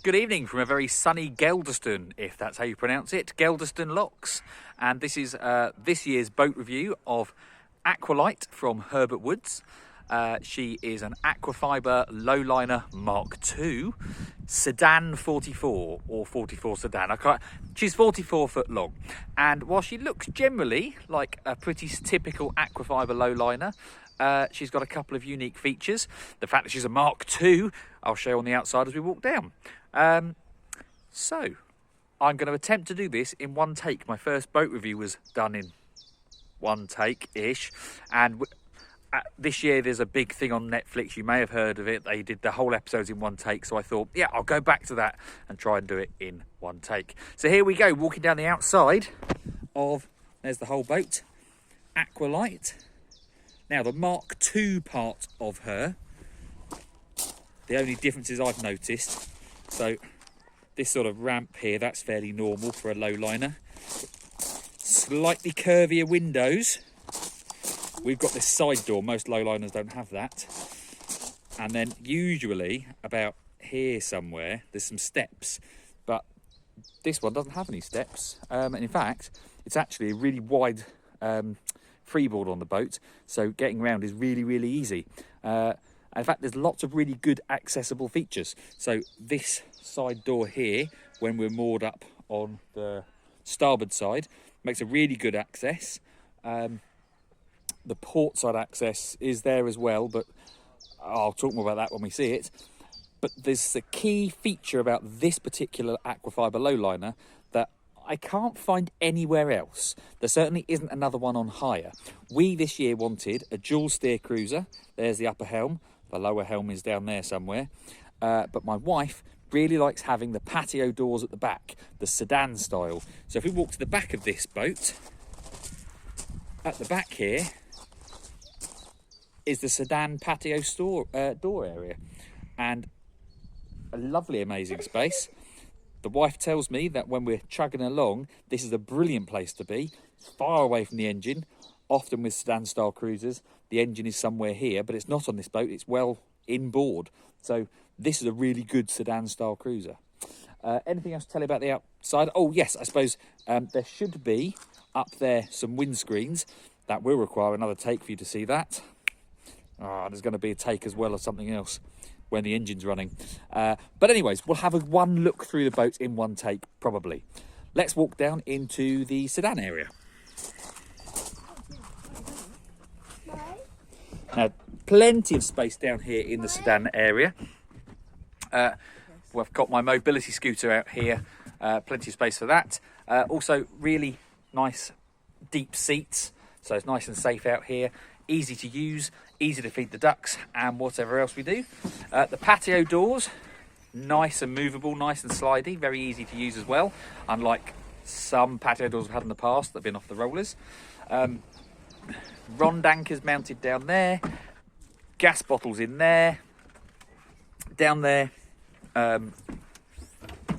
Good evening from a very sunny Gelderston, if that's how you pronounce it, Gelderston Locks. And this is this year's boat review of Aqua Light from Herbert Woods. She is an Aquafibre Lowliner MkII Sedan 44 or 44 Sedan. She's 44 foot long, and while she looks generally like a pretty typical Aquafibre Lowliner, she's got a couple of unique features. The fact that she's a Mark II, I'll show on the outside as we walk down. So I'm going to attempt to do this in one take. My first boat review was done in one take-ish, and this year there's a big thing on Netflix. You may have heard of it. They did the whole episodes in one take, so I thought, yeah, I'll go back to that and try and do it in one take. So here we go, walking down the outside of, there's the whole boat, Aqua Light. Now the Mark II part of her, the only differences I've noticed, so this sort of ramp here, that's fairly normal for a lowliner. Slightly curvier windows. We've got this side door, most lowliners don't have that. And then usually about here somewhere, there's some steps, but this one doesn't have any steps. And in fact, it's actually a really wide freeboard on the boat, so getting around is really, really easy. In fact, there's lots of really good accessible features. So this side door here, when we're moored up on the starboard side, makes a really good access. The port side access is there as well, but I'll talk more about that when we see it. But there's a key feature about this particular Aquafibre Lowliner that I can't find anywhere else. There certainly isn't another one on hire. We this year wanted a dual steer cruiser. There's the upper helm. The lower helm is down there somewhere. But my wife really likes having the patio doors at the back, the Sedan style. So if we walk to the back of this boat, at the back here is the Sedan patio door area, and a lovely, amazing space. The wife tells me that when we're chugging along, this is a brilliant place to be. It's far away from the engine. Often with Sedan style cruisers, the engine is somewhere here, but it's not on this boat. It's well inboard. So this is a really good Sedan style cruiser. Anything else to tell you about the outside? Oh yes, I suppose there should be up there some windscreens. That will require another take for you to see that. There's going to be a take as well as something else when the engine's running. But anyways, we'll have one look through the boat in one take, probably. Let's walk down into the Sedan area. Now, plenty of space down here in the Sedan area. We've got my mobility scooter out here. Plenty of space for that. Also, really nice deep seats. So it's nice and safe out here. Easy to use, easy to feed the ducks and whatever else we do. The patio doors, nice and movable, nice and slidey, very easy to use as well, unlike some patio doors we've had in the past that have been off the rollers. Rond anchors mounted down there, gas bottles in there. Down there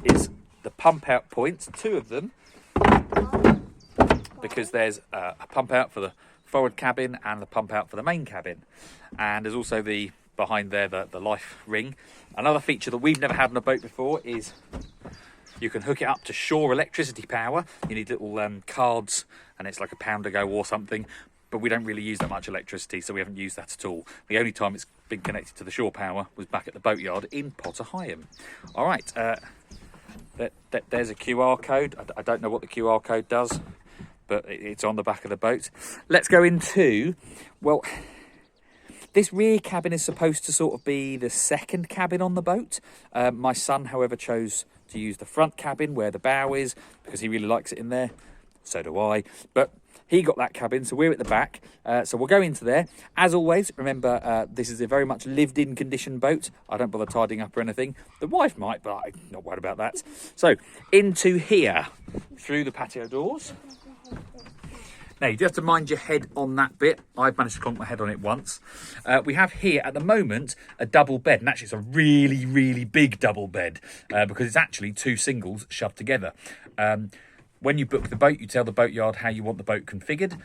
is the pump out points, two of them, because there's a pump out for the forward cabin and the pump out for the main cabin, and there's also the behind there the life ring. Another feature that we've never had on a boat before is you can hook it up to shore electricity power. You need little cards, and it's like £1 a go or something, but we don't really use that much electricity, so we haven't used that at all. The only time it's been connected to the shore power was back at the boatyard in Potter Heigham. All right, there's a QR code. I don't know what the QR code does, but it's on the back of the boat. Let's go into, well, this rear cabin is supposed to sort of be the second cabin on the boat. My son, however, chose to use the front cabin where the bow is because he really likes it in there. So do I. But he got that cabin, so we're at the back. So we'll go into there. As always, remember, this is a very much lived-in condition boat. I don't bother tidying up or anything. The wife might, but I'm not worried about that. So into here, through the patio doors. Now, you do have to mind your head on that bit. I've managed to clonk my head on it once. We have here, at the moment, a double bed. And actually, it's a really, really big double bed because it's actually two singles shoved together. When you book the boat, you tell the boatyard how you want the boat configured.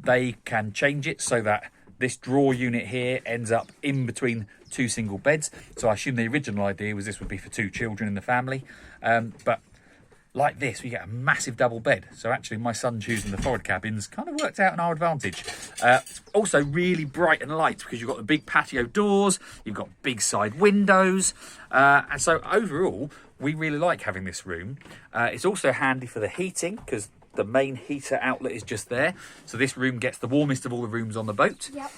They can change it so that This drawer unit here ends up in between 2 single beds. So I assume the original idea was this would be for 2 children in the family. But like this, we get a massive double bed. So actually my son choosing the forward cabins kind of worked out in our advantage. It's also really bright and light because you've got the big patio doors, you've got big side windows. And so overall, we really like having this room. It's also handy for the heating because the main heater outlet is just there. So this room gets the warmest of all the rooms on the boat. Yep.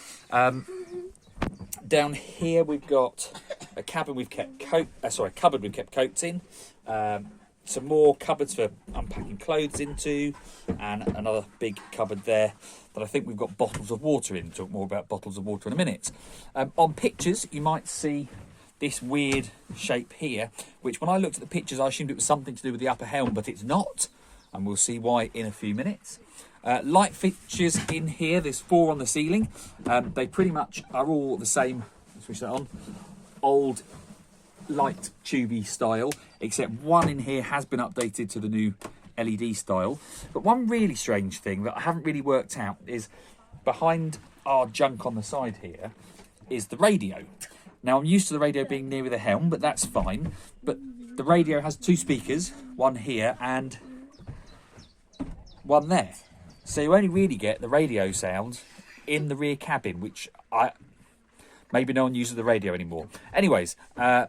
Down here we've got a cabin we've kept cupboard we've kept coats in. Some more cupboards for unpacking clothes into, and another big cupboard there that I think we've got bottles of water in. Talk more about bottles of water in a minute. On pictures, you might see this weird shape here, which when I looked at the pictures, I assumed it was something to do with the upper helm, but it's not. And we'll see why in a few minutes. Light fixtures in here, there's 4 on the ceiling. They pretty much are all the same, switch that on, old light tubey style, except one in here has been updated to the new LED style. But one really strange thing that I haven't really worked out is behind our junk on the side here is the radio. Now I'm used to the radio being near the helm, but that's fine. But the radio has 2 speakers, one here and one there. So you only really get the radio sound in the rear cabin, which maybe no one uses the radio anymore. Anyways,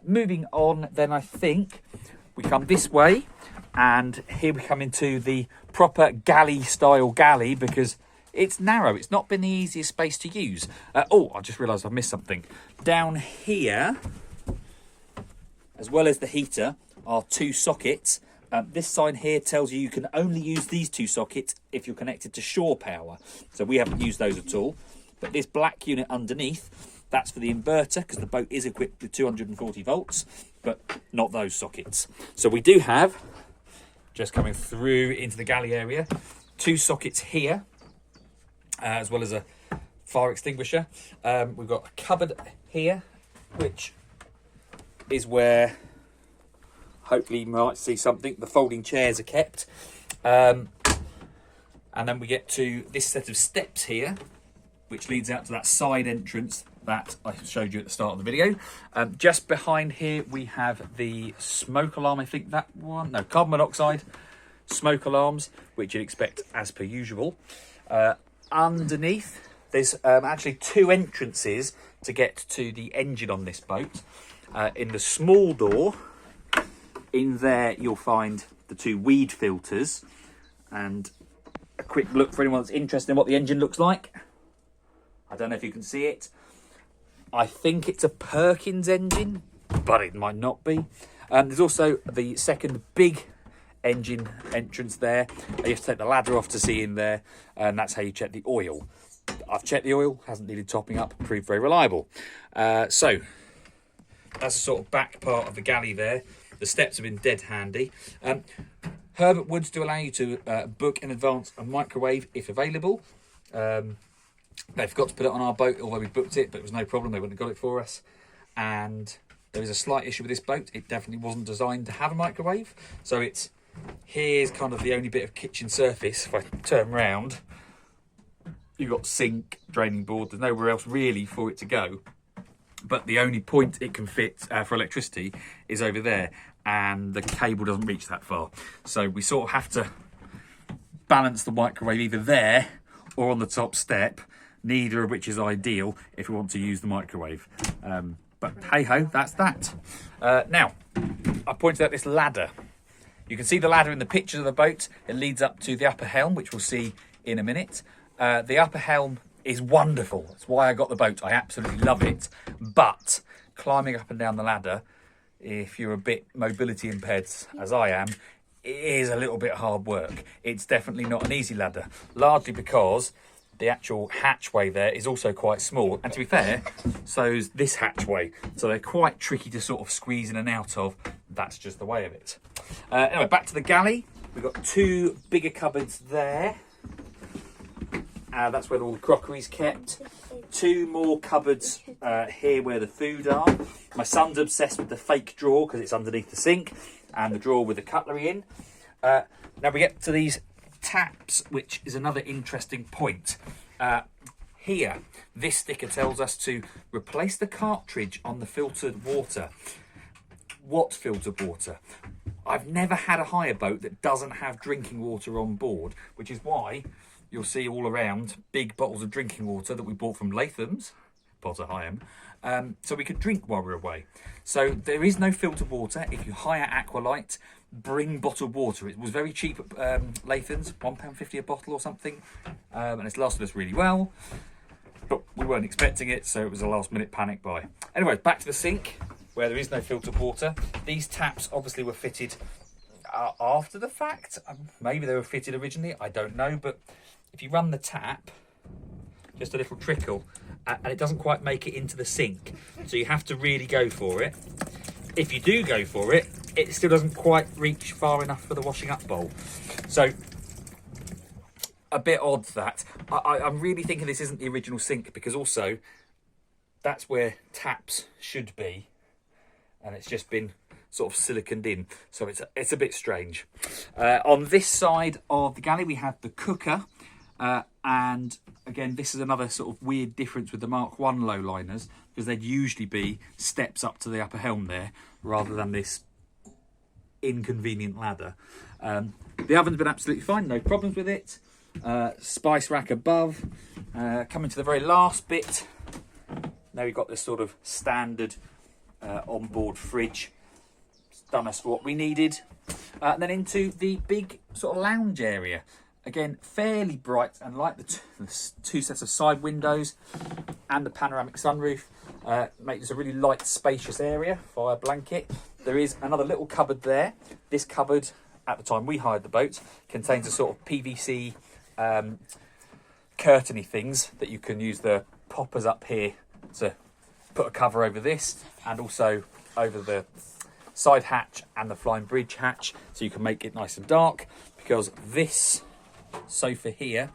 moving on then, I think we come this way, and here we come into the proper galley style galley because it's narrow. It's not been the easiest space to use. Oh, I just realised I missed something. Down here, as well as the heater, are 2 sockets. This sign here tells you can only use these 2 sockets if you're connected to shore power. So we haven't used those at all. But this black unit underneath, that's for the inverter because the boat is equipped with 240 volts, but not those sockets. So we do have, just coming through into the galley area, 2 sockets here, as well as a fire extinguisher. We've got a cupboard here, which is where hopefully you might see something. The folding chairs are kept. And then we get to this set of steps here, which leads out to that side entrance that I showed you at the start of the video. Just behind here, we have the smoke alarm, I think that one. No, carbon monoxide smoke alarms, which you'd expect as per usual. Underneath, there's actually 2 entrances to get to the engine on this boat. In the small door, in there you'll find the 2 weed filters, and a quick look for anyone that's interested in what the engine looks like. I don't know if you can see it. I think it's a Perkins engine, but it might not be. There's also the second big engine entrance there. You have to take the ladder off to see in there, and that's how you check the oil. I've checked the oil, hasn't needed topping up, proved very reliable. So that's the sort of back part of the galley there. The steps have been dead handy. Herbert Woods do allow you to book in advance a microwave if available. They forgot to put it on our boat, although we booked it, but it was no problem. They wouldn't have got it for us. And there is a slight issue with this boat. It definitely wasn't designed to have a microwave. So here's kind of the only bit of kitchen surface. If I turn round, you've got sink, draining board. There's nowhere else really for it to go. But the only point it can fit for electricity is over there. And the cable doesn't reach that far. So we sort of have to balance the microwave either there or on the top step, neither of which is ideal if we want to use the microwave. But hey-ho, that's that. Now, I pointed out this ladder. You can see the ladder in the picture of the boat. It leads up to the upper helm, which we'll see in a minute. The upper helm is wonderful. That's why I got the boat. I absolutely love it. But climbing up and down the ladder, if you're a bit mobility impaired as I am, it is a little bit hard work. It's definitely not an easy ladder, largely because the actual hatchway there is also quite small. And to be fair, so is this hatchway. So they're quite tricky to sort of squeeze in and out of. That's just the way of it. Anyway, back to the galley. We've got 2 bigger cupboards there. That's where all the crockery's kept. 2 more cupboards here where the food are. My son's obsessed with the fake drawer because it's underneath the sink, and the drawer with the cutlery in. Now we get to these taps, which is another interesting point. here. This sticker tells us to replace the cartridge on the filtered water. What filtered water? I've never had a hire boat that doesn't have drinking water on board, which is why you'll see all around big bottles of drinking water that we bought from Latham's, Potter Heigham, so we could drink while we're away. So there is no filtered water. If you hire Aqua Light, bring bottled water. It was very cheap at Latham's, £1.50 a bottle or something, and it's lasted us really well, but we weren't expecting it, so it was a last minute panic buy. Anyway, back to the sink, where there is no filtered water. These taps obviously were fitted after the fact. Maybe they were fitted originally, I don't know, but if you run the tap, just a little trickle, and it doesn't quite make it into the sink, so you have to really go for it. If you do go for it, it still doesn't quite reach far enough for the washing up bowl. So a bit odd that. I'm really thinking this isn't the original sink, because also that's where taps should be, and it's just been sort of siliconed in, so it's a bit strange. On this side of the galley we have the cooker, and again this is another sort of weird difference with the Mark I lowliners, because they'd usually be steps up to the upper helm there rather than this inconvenient ladder. The oven's been absolutely fine, no problems with it. Spice rack above. Coming to the very last bit, now we've got this sort of standard onboard fridge. It's done us what we needed. And then into the big sort of lounge area. Again, fairly bright and light. The two sets of side windows and the panoramic sunroof make this a really light, spacious area. Fire blanket. There is another little cupboard there. This cupboard, at the time we hired the boat, contains a sort of PVC curtainy things that you can use the poppers up here to put a cover over this, and also over the side hatch and the flying bridge hatch, so you can make it nice and dark, because this sofa here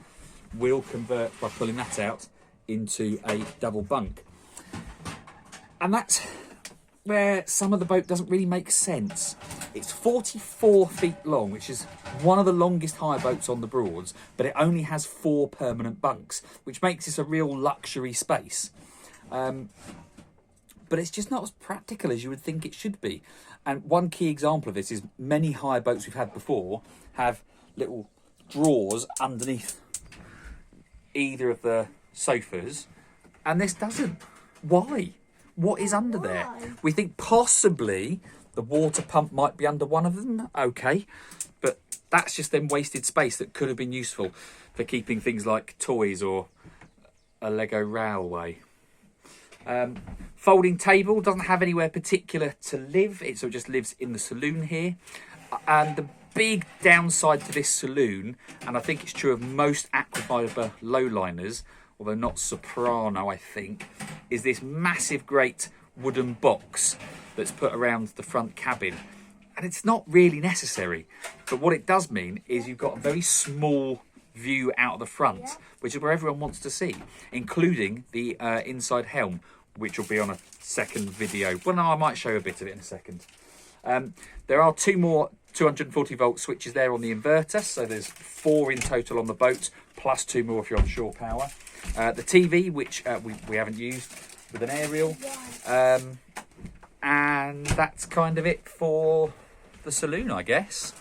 will convert, by pulling that out, into a double bunk. And that's where some of the boat doesn't really make sense. It's 44 feet long, which is one of the longest hire boats on the Broads, but it only has 4 permanent bunks, which makes this a real luxury space. But it's just not as practical as you would think it should be. And one key example of this is many hire boats we've had before have little drawers underneath either of the sofas, and this doesn't. Why? What is under there? We think possibly the water pump might be under one of them. Okay, but that's just then wasted space that could have been useful for keeping things like toys or a Lego railway. Folding table, doesn't have anywhere particular to live. It sort of just lives in the saloon here. And the big downside to this saloon, and I think it's true of most Aquafibre lowliners, although not Soprano, I think, is this massive great wooden box that's put around the front cabin. And it's not really necessary, but what it does mean is you've got a very small view out of the front, which is where everyone wants to see, including the inside helm, which will be on a second video. Well, no, I might show a bit of it in a second. There are 2 more 240 volt switches there on the inverter, so there's 4 in total on the boat, plus 2 more if you're on shore power. The TV, which we haven't used, with an aerial, and that's kind of it for the saloon, I guess.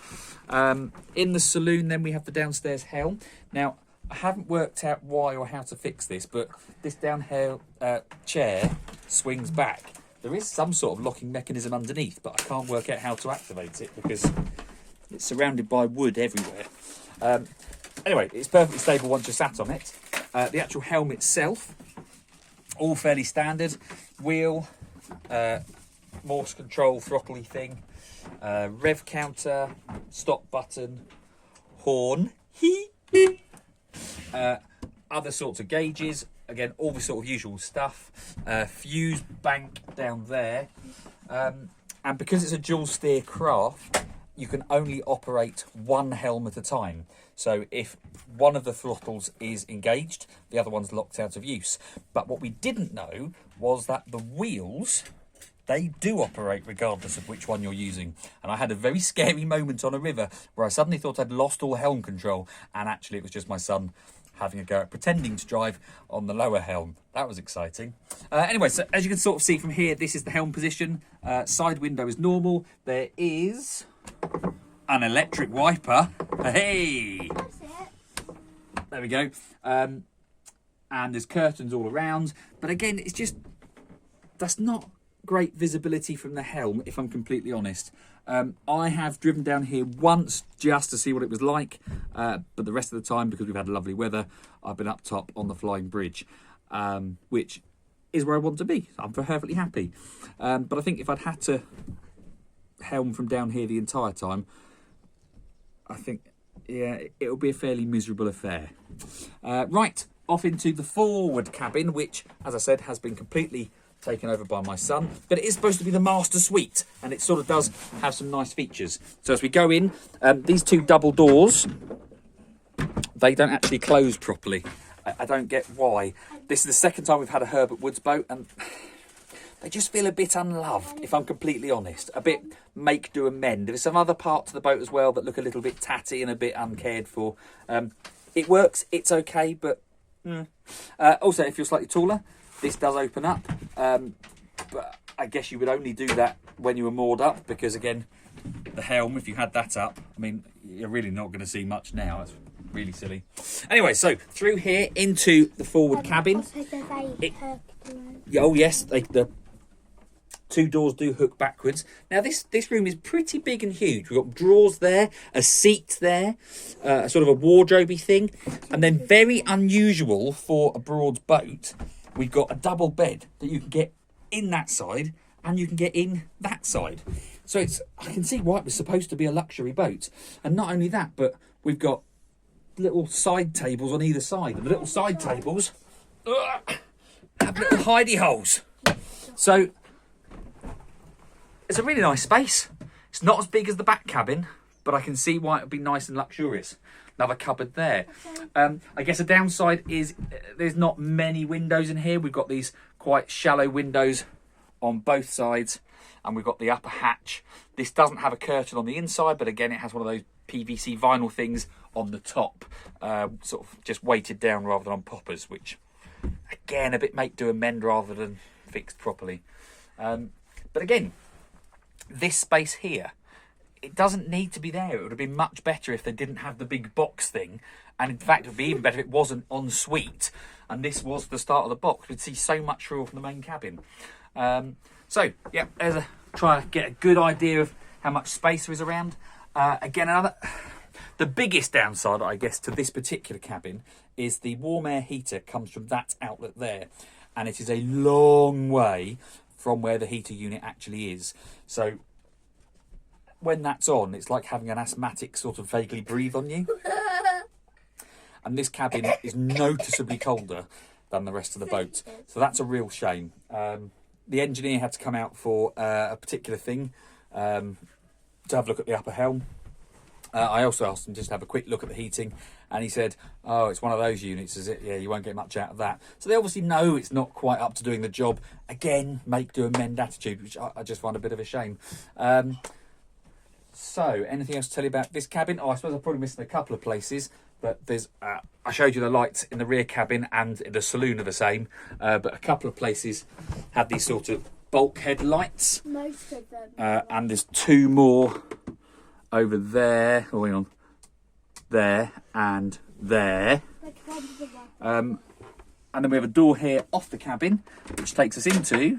In the saloon then we have the downstairs helm. Now I haven't worked out why or how to fix this, but this downhill chair swings back. There is some sort of locking mechanism underneath, but I can't work out how to activate it because it's surrounded by wood everywhere. Anyway, it's perfectly stable once you're sat on it. The actual helm itself, all fairly standard. Wheel, Morse control, throttle-y thing, rev counter, stop button, horn, other sorts of gauges. Again, all the sort of usual stuff. Fuse bank down there. And because it's a dual steer craft, you can only operate one helm at a time. So if one of the throttles is engaged, the other one's locked out of use. But what we didn't know was that the wheels, they do operate regardless of which one you're using. And I had a very scary moment on a river where I suddenly thought I'd lost all helm control, and actually it was just my son having a go at pretending to drive on the lower helm. That was exciting. Anyway, so as you can sort of see from here, this is the helm position. Side window is normal. There is an electric wiper. Hey! That's it. There we go. And there's curtains all around. But again, it's just, that's not great visibility from the helm, if I'm completely honest. I have driven down here once just to see what it was like, but the rest of the time, because we've had lovely weather, I've been up top on the flying bridge, which is where I want to be. I'm perfectly happy. But I think if I'd had to helm from down here the entire time, I think, yeah, it'll be a fairly miserable affair. Right, off into the forward cabin, which, as I said, has been completely taken over by my son, but it is supposed to be the master suite, and it sort of does have some nice features. So as we go in, these two double doors, they don't actually close properly. I don't get why. This is the second time we've had a Herbert Woods boat, and they just feel a bit unloved, if I'm completely honest. A bit make, do and mend. There's some other parts of the boat as well that look a little bit tatty and a bit uncared for. It works, it's okay, but also, if you're slightly taller, this does open up, but I guess you would only do that when you were moored up, because again, the helm, if you had that up, I mean, you're really not going to see much now. That's really silly. Anyway, so through here into the forward cabin. Oh yes, the two doors do hook backwards. Now this room is pretty big and huge. We've got drawers there, a seat there, sort of a wardrobe-y thing, and then very unusual for a Broads boat, we've got a double bed that you can get in that side and you can get in that side. So I can see why it was supposed to be a luxury boat. And not only that, but we've got little side tables on either side. And the little side tables have little hidey holes. So it's a really nice space. It's not as big as the back cabin, but I can see why it would be nice and luxurious. Another cupboard there. I guess a downside is there's not many windows in here. We've got these quite shallow windows on both sides, and we've got the upper hatch. This doesn't have a curtain on the inside, but again, it has one of those PVC vinyl things on the top, sort of just weighted down rather than on poppers, which again, a bit make, do and mend rather than fixed properly. But again, this space here, it doesn't need to be there. It would have been much better if they didn't have the big box thing. And in fact, it would be even better if it wasn't en suite and this was the start of the box. We'd see so much through from the main cabin. So, yeah, try to get a good idea of how much space there is around. Again, the biggest downside, I guess, to this particular cabin is the warm air heater comes from that outlet there. And it is a long way from where the heater unit actually is. So when that's on, it's like having an asthmatic sort of vaguely breathe on you. And this cabin is noticeably colder than the rest of the boat. So that's a real shame. The engineer had to come out for a particular thing to have a look at the upper helm. I also asked him just to have a quick look at the heating, and he said, oh, it's one of those units, is it? Yeah, you won't get much out of that. So they obviously know it's not quite up to doing the job. Again, make, do and mend attitude, which I just find a bit of a shame. So, anything else to tell you about this cabin? Oh, I suppose I'm probably missing a couple of places, but there's, I showed you the lights in the rear cabin and the saloon are the same, but a couple of places had these sort of bulkhead lights. Most of them. And there's two more over there, oh, hang on, there and there. And then we have a door here off the cabin, which takes us into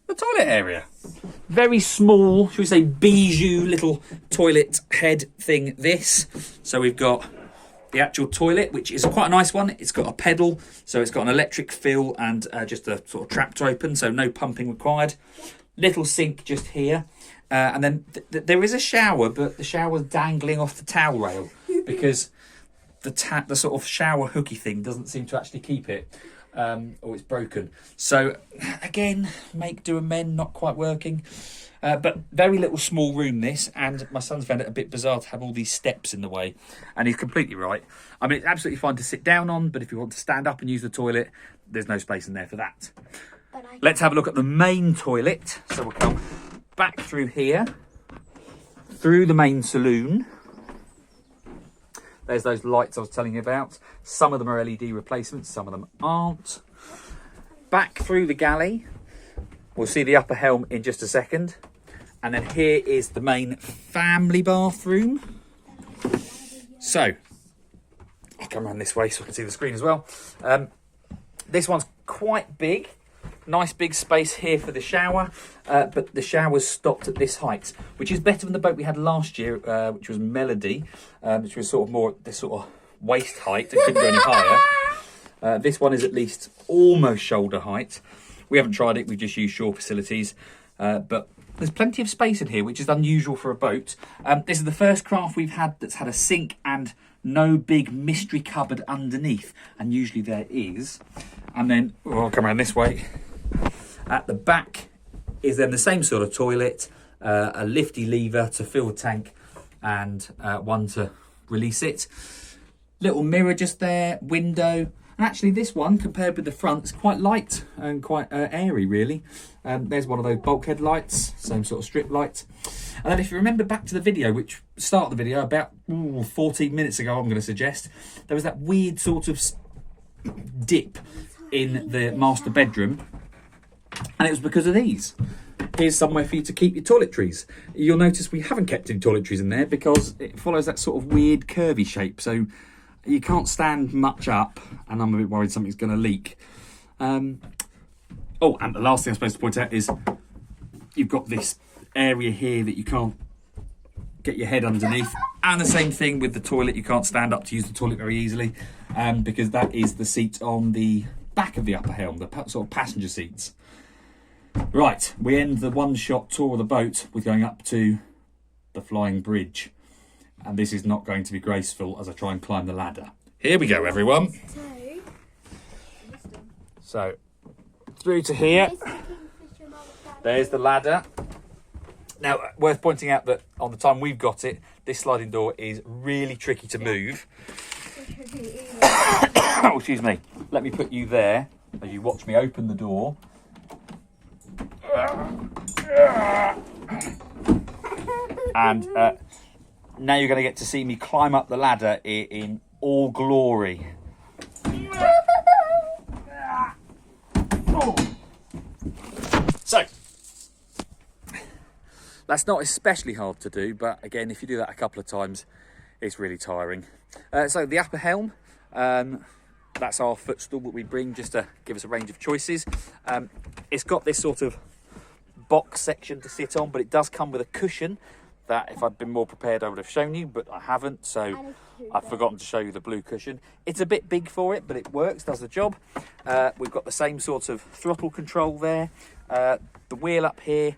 the toilet area. Very small, should we say, bijou little toilet head thing, this. So we've got the actual toilet, which is quite a nice one. It's got a pedal, so it's got an electric fill and just a sort of trap to open, so no pumping required. Little sink just here. And then there is a shower, but the shower's dangling off the towel rail because the sort of shower hooky thing doesn't seem to actually keep it, or it's broken. So again, make, do and mend, not quite working. But very little small room this, and my son's found it a bit bizarre to have all these steps in the way, and he's completely right. I mean, it's absolutely fine to sit down on, but if you want to stand up and use the toilet, there's no space in there for that. Let's have a look at the main toilet. So we'll come back through here, through the main saloon. There's those lights I was telling you about. Some of them are LED replacements, some of them aren't. Back through the galley, we'll see the upper helm in just a second. And then here is the main family bathroom. So, I'll come around this way so I can see the screen as well. This one's quite big. Nice big space here for the shower, but the shower's stopped at this height, which is better than the boat we had last year, which was Melody, which was sort of more this sort of waist height and couldn't go any higher. This one is at least almost shoulder height. We haven't tried it, we've just used shore facilities, but there's plenty of space in here, which is unusual for a boat. This is the first craft we've had that's had a sink and no big mystery cupboard underneath, and usually there is. And then, I'll come around this way. At the back is then the same sort of toilet, a lifty lever to fill the tank and one to release it. Little mirror just there, window. And actually this one, compared with the front, is quite light and quite airy, really. There's one of those bulkhead lights, same sort of strip light. And then if you remember back to the video, which started the video about 14 minutes ago, I'm going to suggest, there was that weird sort of dip in the master bedroom. And it was because of these. Here's somewhere for you to keep your toiletries. You'll notice we haven't kept any toiletries in there because it follows that sort of weird curvy shape. So you can't stand much up, and I'm a bit worried something's going to leak. Oh, and the last thing I'm supposed to point out is you've got this area here that you can't get your head underneath. And the same thing with the toilet. You can't stand up to use the toilet very easily because that is the seat on the back of the upper helm, the sort of passenger seats. Right, we end the one-shot tour of the boat with going up to the flying bridge. And this is not going to be graceful as I try and climb the ladder. Here we go, everyone. So, through to here. There's the ladder. Now, worth pointing out that on the time we've got it, this sliding door is really tricky to move. Oh, excuse me. Let me put you there as you watch me open the door. And now you're going to get to see me climb up the ladder in all glory. So, that's not especially hard to do, but again, if you do that a couple of times, it's really tiring. So the upper helm, that's our footstool that we bring just to give us a range of choices. It's got this sort of box section to sit on, but it does come with a cushion that if I'd been more prepared I would have shown you, but I haven't, so I've forgotten to show you the blue cushion. It's a bit big for it, but it works, does the job. We've got the same sort of throttle control there. The wheel up here,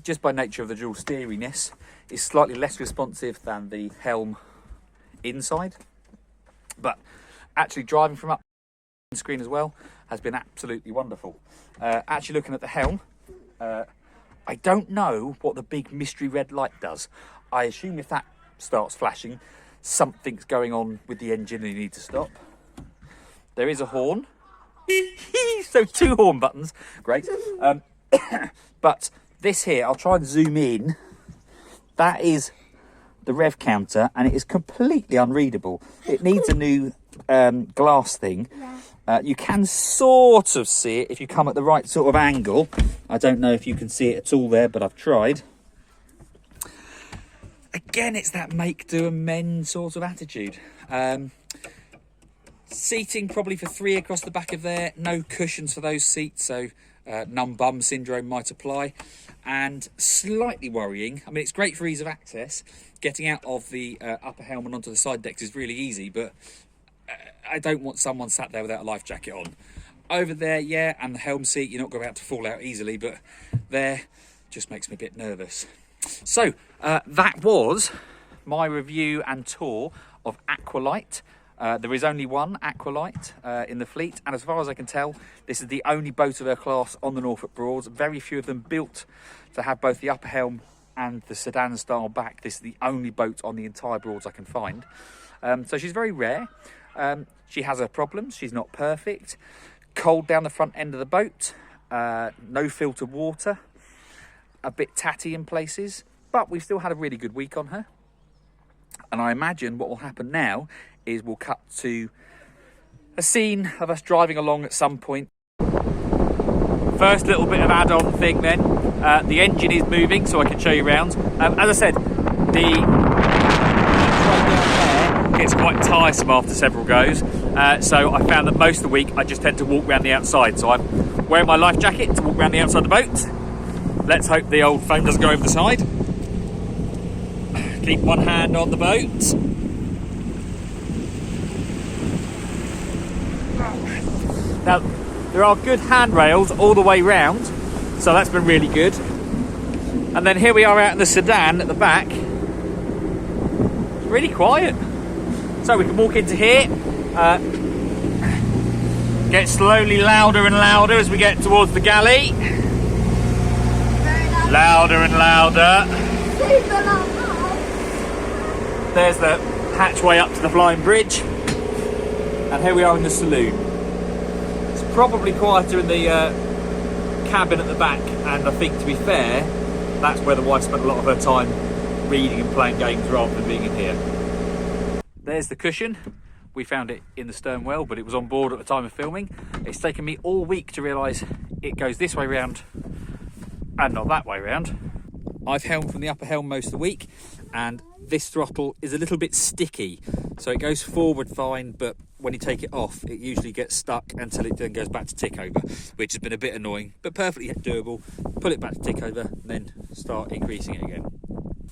just by nature of the dual steeriness, is slightly less responsive than the helm inside, but actually driving from up the screen as well has been absolutely wonderful. Actually looking at the helm, I don't know what the big mystery red light does. I assume if that starts flashing, something's going on with the engine and you need to stop. There is a horn. So 2 horn buttons, great. But this here, I'll try and zoom in. That is the rev counter, and it is completely unreadable. It needs a new glass thing. You can sort of see it if you come at the right sort of angle. I don't know if you can see it at all there, but I've tried. Again, it's that make, do and mend sort of attitude. Seating probably for 3 across the back of there. No cushions for those seats, so numb bum syndrome might apply. And slightly worrying, I mean, it's great for ease of access. Getting out of the upper helm and onto the side decks is really easy, but I don't want someone sat there without a life jacket on. Over there, yeah, and the helm seat, you're not going to be able to fall out easily, but there just makes me a bit nervous. So, that was my review and tour of Aqua Light. There is only one Aqua Light in the fleet, and as far as I can tell, this is the only boat of her class on the Norfolk Broads. Very few of them built to have both the upper helm and the sedan style back. This is the only boat on the entire Broads I can find. So she's very rare. She has her problems. She's not perfect. Cold down the front end of the boat. No filtered water. A bit tatty in places, but we've still had a really good week on her. And I imagine what will happen now is we'll cut to a scene of us driving along at some point. First little bit of add-on thing then. The engine is moving, so I can show you around. As I said, the train down there gets quite tiresome after several goes. So I found that most of the week I just tend to walk around the outside. So I'm wearing my life jacket to walk around the outside of the boat. Let's hope the old phone doesn't go over the side. Keep one hand on the boat. Now, there are good handrails all the way round, so that's been really good. And then here we are out in the Sedan at the back. It's really quiet. So we can walk into here, get slowly louder and louder as we get towards the Galley. Louder and louder. There's the hatchway up to the flying bridge. And here we are in the saloon. It's probably quieter in the cabin at the back, and I think, to be fair, that's where the wife spent a lot of her time reading and playing games rather than being in here. There's the cushion. We found it in the stern well, but it was on board at the time of filming. It's taken me all week to realise it goes this way round and not that way round. I've helmed from the upper helm most of the week, and this throttle is a little bit sticky, so it goes forward fine, but when you take it off it usually gets stuck until it then goes back to tick over, which has been a bit annoying but perfectly doable. Pull it back to tick over, then start increasing it again.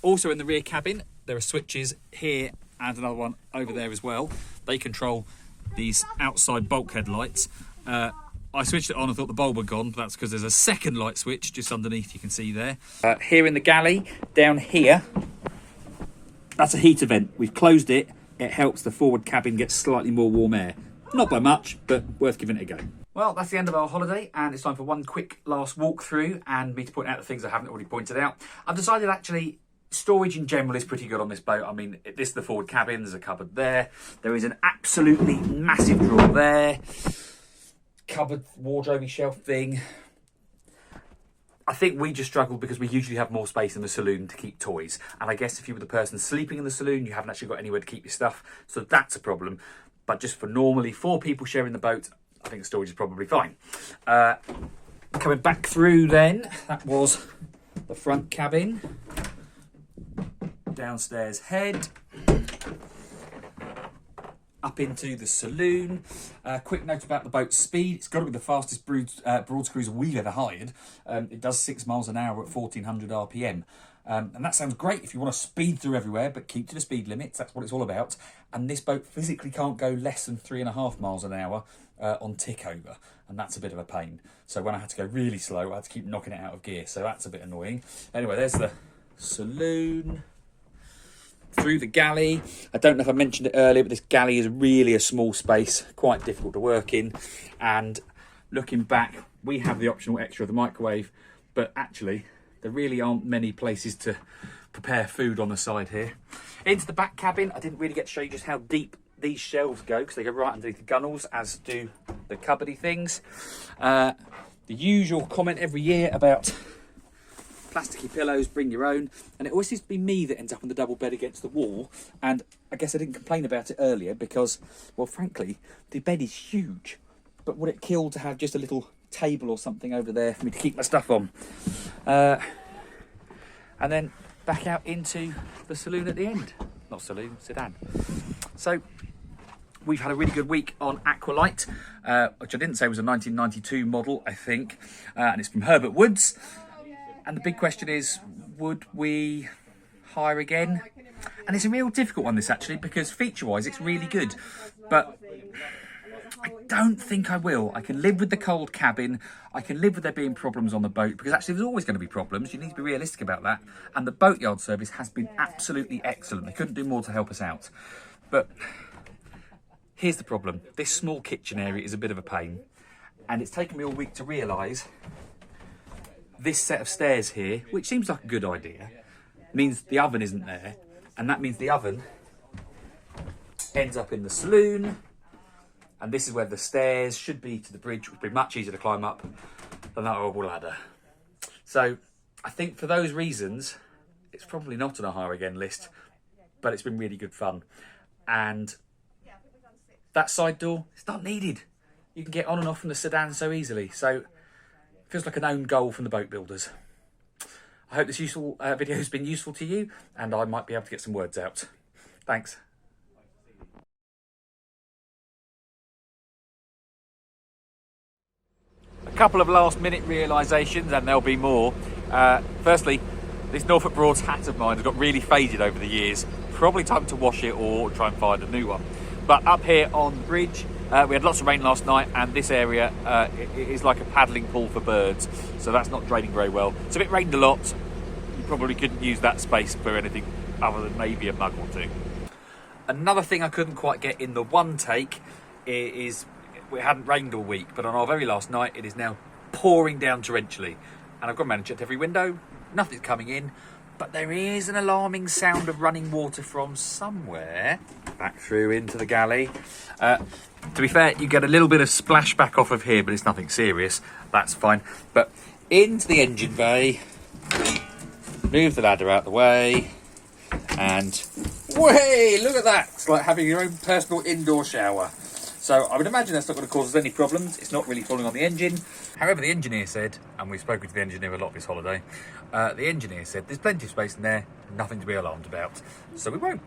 Also in the rear cabin there are switches here and another one over there as well. They control these outside bulkhead lights. I switched it on and thought the bulb had gone, but that's because there's a second light switch just underneath, you can see there. Here in the Galley, down here, that's a heater vent. We've closed it. It helps the forward cabin get slightly more warm air. Not by much, but worth giving it a go. Well, that's the end of our holiday, and it's time for one quick last walk through and me to point out the things I haven't already pointed out. I've decided actually storage in general is pretty good on this boat. I mean, this is the forward cabin, there's a cupboard there. There is an absolutely massive drawer there. Cupboard, wardrobe shelf thing. I think we just struggle because we usually have more space in the saloon to keep toys. And I guess if you were the person sleeping in the saloon, you haven't actually got anywhere to keep your stuff. So that's a problem. But just for normally 4 people sharing the boat, I think the storage is probably fine. Coming back through then, that was the front cabin. Downstairs head. Up into the saloon. Quick note about the boat's speed. It's got to be the fastest Broads cruiser we've ever hired. It does 6 miles an hour at 1400 RPM. And that sounds great if you want to speed through everywhere, but keep to the speed limits. That's what it's all about. And this boat physically can't go less than 3.5 miles an hour on tick over. And that's a bit of a pain. So when I had to go really slow, I had to keep knocking it out of gear. So that's a bit annoying. Anyway, there's the saloon. Through the Galley. I don't know if I mentioned it earlier, but this Galley is really a small space, quite difficult to work in. And looking back, we have the optional extra of the microwave, but actually there really aren't many places to prepare food on the side here. Into the back cabin, I didn't really get to show you just how deep these shelves go, because they go right underneath the gunnels, as do the cupboardy things. The usual comment every year about plasticky pillows, bring your own, and it always seems to be me that ends up on the double bed against the wall. And I guess I didn't complain about it earlier because, well, frankly, the bed is huge, but would it kill to have just a little table or something over there for me to keep my stuff on? And then back out into the saloon at the end. Not saloon, Sedan. So we've had a really good week on Aqua Light, which I didn't say was a 1992 model, I think, and it's from Herbert Woods. And the big question is, would we hire again? And it's a real difficult one, this, actually, because feature-wise it's really good. But I don't think I will. I can live with the cold cabin. I can live with there being problems on the boat, because actually there's always going to be problems. You need to be realistic about that. And the boatyard service has been absolutely excellent. They couldn't do more to help us out. But here's the problem. This small kitchen area is a bit of a pain. And it's taken me all week to realise this set of stairs here, which seems like a good idea, means the oven isn't there, and that means the oven ends up in the saloon, and this is where the stairs should be to the bridge, which would be much easier to climb up than that horrible ladder. So I think for those reasons, it's probably not on a hire again list, but it's been really good fun. And that side door, it's not needed. You can get on and off from the Sedan so easily. So it feels like an own goal from the boat builders. I hope this useful video has been useful to you, and I might be able to get some words out. Thanks. A couple of last minute realisations, and there'll be more. Firstly, this Norfolk Broads hat of mine has got really faded over the years. Probably time to wash it or try and find a new one. But up here on the bridge, we had lots of rain last night, and this area it is like a paddling pool for birds, so that's not draining very well. So if it rained a lot, you probably couldn't use that space for anything other than maybe a mug or two. Another thing I couldn't quite get in the one take is it hadn't rained all week, but on our very last night it is now pouring down torrentially, and I've got to manage every window. Nothing's coming in, but there is an alarming sound of running water from somewhere back through into the galley. To be fair, you get a little bit of splashback off of here, but it's nothing serious. That's fine. But into the engine bay, move the ladder out the way, and way, look at that! It's like having your own personal indoor shower. So I would imagine that's not going to cause us any problems. It's not really falling on the engine. However, the engineer said, and we've spoken to the engineer a lot this holiday, the engineer said there's plenty of space in there, nothing to be alarmed about. So we won't.